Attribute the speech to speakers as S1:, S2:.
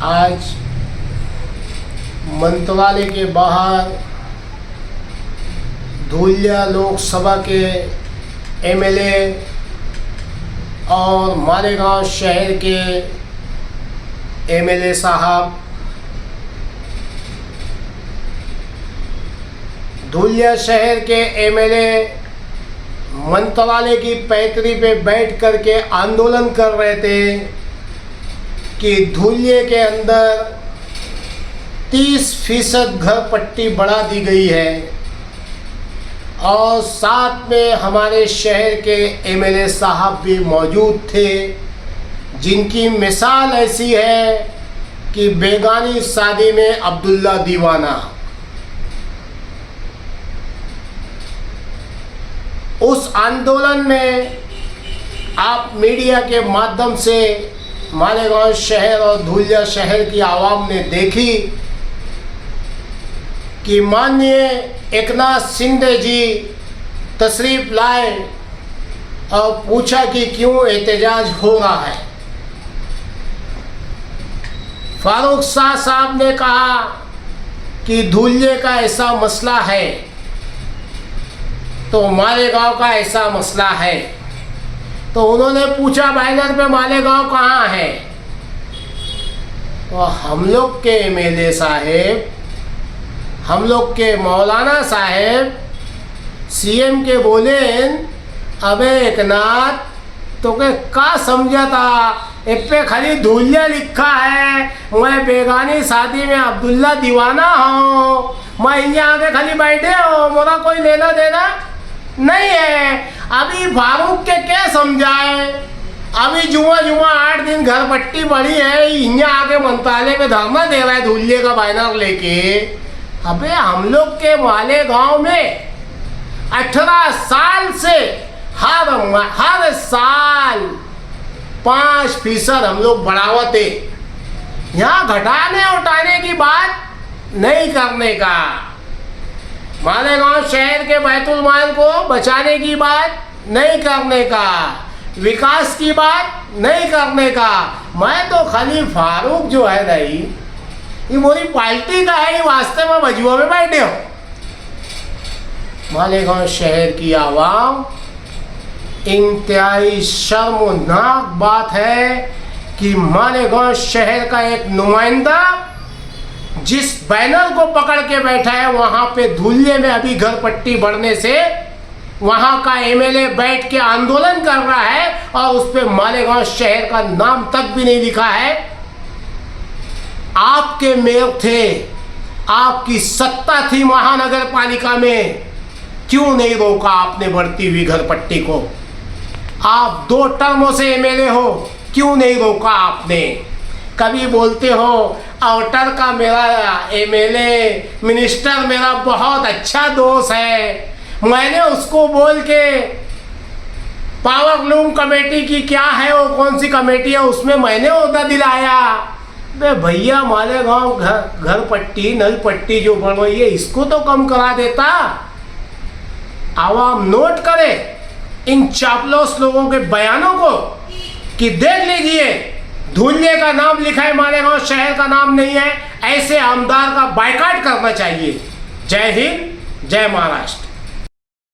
S1: आज मंत्रालय के बाहर धुलिया लोकसभा के एमएलए और मालेगांव शहर के एमएलए साहब धुलिया शहर के एमएलए मंत्रालय की पैतरी पे बैठ कर के आंदोलन कर रहे थे कि धुलिया के अंदर 30% घर पट्टी बढ़ा दी गई है और साथ में हमारे शहर के एमएलए साहब भी मौजूद थे, जिनकी मिसाल ऐसी है कि बेगानी शादी में अब्दुल्ला दीवाना। उस आंदोलन में आप मीडिया के माध्यम से मालेगांव शहर और धुलिया शहर की आवाम ने देखी कि माननीय एकनाथ शिंदे जी तशरीफ लाए और पूछा कि क्यों एहतजाज हो रहा है। फारूक शाह साहब ने कहा कि धुलिया का ऐसा मसला है तो मालेगांव का ऐसा मसला है। तो उन्होंने पूछा बैनर पे मालेगांव कहाँ है। तो हम लोग के एमएलए साहेब, हम लोग के मौलाना साहेब सीएम के बोले, अबे एकनाथ तो के का समझा था, एक पे खाली धुलिया लिखा है, मैं बेगानी शादी में अब्दुल्ला दीवाना हूँ, मैं यहाँ आके खाली बैठे हो, मेरा कोई लेना देना नहीं है। अभी फारूक के क्या समझाए, अभी जुआ 8 दिन घर पट्टी पड़ी है, यहाँ आके मंत्रालय में धरना दे रहा है धुलिया का बैनर लेके। अबे हम लोग के मालेगांव में 18 साल से हर साल 5% हम लोग बढ़ावते, यहाँ घटाने उठाने की बात नहीं करने का, मालेगांव शहर के बैतुल माल को बचाने की बात नहीं करने का, विकास की बात नहीं करने का। मैं तो खाली फारूक जो है नहीं, ये मोरी पार्टी का है, ये वास्ते में बजुआ में बैठे हो। मालेगांव शहर की आवाम, इंतहाई शर्मनाक बात है कि मालेगांव शहर का एक नुमाइंदा जिस बैनर को पकड़ के बैठा है, वहां पे धुलिया में अभी घर पट्टी बढ़ने से वहां का एमएलए बैठ के आंदोलन कर रहा है और उस पे मालेगांव शहर का नाम तक भी नहीं लिखा है। आपके मेयर थे, आपकी सत्ता थी महानगर पालिका में, क्यों नहीं रोका आपने बढ़ती हुई घर पट्टी को? आप 2 टर्मों से एमएलए हो, क्यों नहीं रोका आपने? कभी बोलते हो आउटर का मेरा एमएलए मिनिस्टर मेरा बहुत अच्छा दोस्त है, मैंने उसको बोल के पावर लूम कमेटी की क्या है वो कौन सी कमेटी है उसमें मैंने ओहदा दिलाया। बे भैया मालेगांव घर पट्टी नल पट्टी जो बढ़ रही है इसको तो कम करा देता। आवाम नोट करे इन चापलूस लोगों के बयानों को कि देख लीजिए धुलिया का नाम लिखा है, मालेगांव शहर का नाम नहीं है। ऐसे आमदार का बायकॉट करना चाहिए। जय हिंद, जय महाराष्ट्र।